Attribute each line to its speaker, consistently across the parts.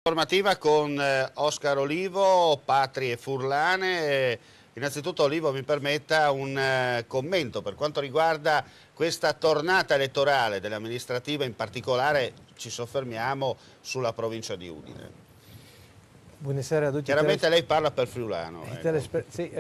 Speaker 1: Informativa con Oscar Olivo, Patrie Furlane. Innanzitutto Olivo mi permetta un commento per quanto riguarda questa tornata elettorale delle amministrative, in particolare ci soffermiamo sulla provincia di Udine.
Speaker 2: Buonasera a tutti.
Speaker 1: Chiaramente lei parla per friulano.
Speaker 2: Sì,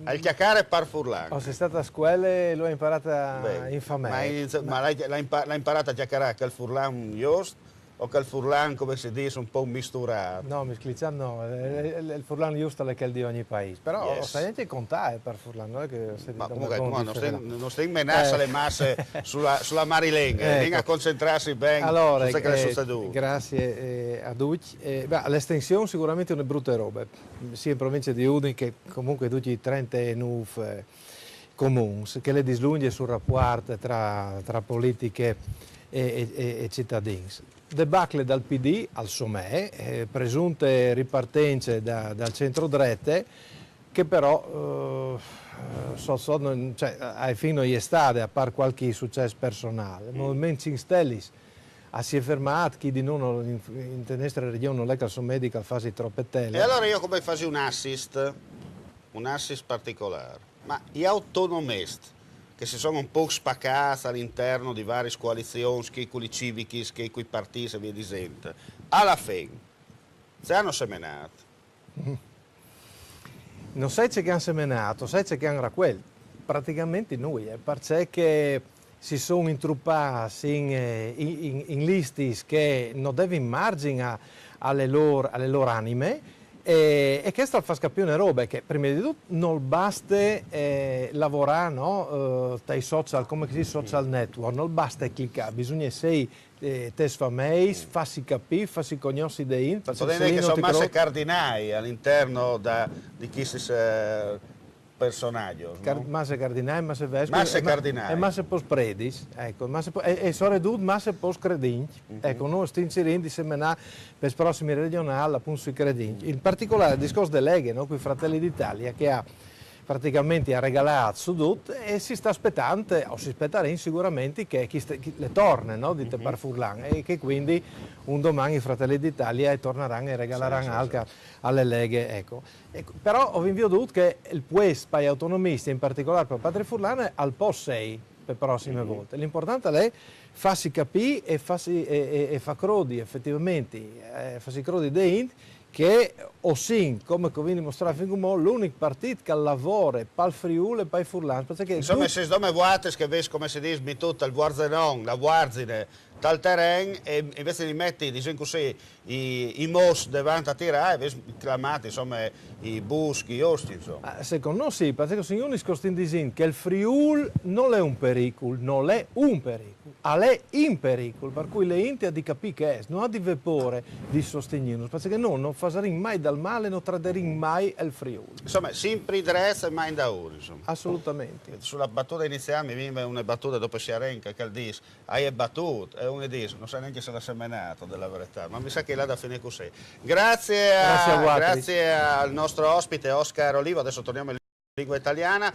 Speaker 1: Al chiacchiere par furlano.
Speaker 2: Sono stata a scuola e l'ho imparata in famiglia.
Speaker 1: Ma l'ha imparata a chiacchierare che il furlan just o che il furlan, come si dice, un po' misturato?
Speaker 2: No, no, il furlan giusto è che di ogni paese, però
Speaker 1: Yes.
Speaker 2: sai anche contare per furlan, non è che
Speaker 1: Ma comunque non stai menando le masse sulla Marilenga,
Speaker 2: ecco.
Speaker 1: venga a concentrarsi bene
Speaker 2: allora,
Speaker 1: su quello che è succeduto.
Speaker 2: Grazie a tutti. L'estensione sicuramente è una brutta roba, sia in provincia di Udine che comunque tutti i 39 comuni, che le dislunghe sul rapporto tra politiche e cittadini. Debacle dal PD al SOME, presunte ripartenze dal centrodrette, che però ai fino di estate, a parte qualche successo personale. Il Movimento 5 Stelle si è fermato, chi di noi in nostra regione non è che il medical fasi troppe tele.
Speaker 1: E allora io come fasi un assist particolare, ma gli autonomisti che si sono un po' spaccati all'interno di varie coalizioni, che con i civici, che con i partiti e via di gente, alla fine, se hanno seminato.
Speaker 2: Non sai che hanno seminato, sai che hanno raccolto, praticamente noi, perché si sono intruppati in listi che non devono margine alle loro anime. E questo fa scapire una roba che prima di tutto non basta lavorare dai social, come si dice, social network, non basta cliccare, bisogna essere test famiglie, farsi capire, farsi conoscere dei in.
Speaker 1: Potete dire che sono masse cardinali all'interno di chi si personaggio.
Speaker 2: Masse cardinali, masse vescovi,
Speaker 1: masse cardinali.
Speaker 2: E masse post predis, ecco, e sono tutte masse post credinci. Ecco, noi stiamo inserendo di seminare per i prossimi regionali appunto sui credinci. In particolare il discorso delle leghe, no, con i Fratelli d'Italia, che ha praticamente regalato su tutto e si sta aspettando, o si aspetterà sicuramente che chi le torne, no, di per Furlan, e che quindi un domani i Fratelli d'Italia torneranno e regaleranno anche alle leghe. Ecco. Però ho vinto che il puest per gli autonomisti, in particolare per Patrie Furlane, al post 6 per le prossime volte. L'importante è farsi capire e fa crodi effettivamente, farsi crodi dei int, che Osin, come viene dimostrato fin come l'unico partito che lavora per il Friuli e per i Furlani.
Speaker 1: Insomma, se dome vuote che vedi come si dice, tutto il Guarzenon, la Guarzine, dal terreno, e invece di mettere, diciamo così, i mos davanti a tirare, vedi clamati, insomma, i buschi, gli osti, insomma.
Speaker 2: Secondo me sì, perché se io discosto in disin che il Friuli non è un pericolo, non è un pericolo, è in pericolo, per cui le inti ha di capire che è, non ha di vapore di sostenere, perché noi non faremo mai dal male, non traderemo mai il Friuli.
Speaker 1: Insomma, sempre dress e mai da ora, insomma.
Speaker 2: Assolutamente.
Speaker 1: Sulla battuta iniziale mi viene una battuta dopo Sciarenca che dice, hai battuto, e uno dice, non sa neanche se l'ha seminato della verità, ma mi sa che là da fine così. Grazie al nostro ospite Oscar Olivo, adesso torniamo in lingua italiana.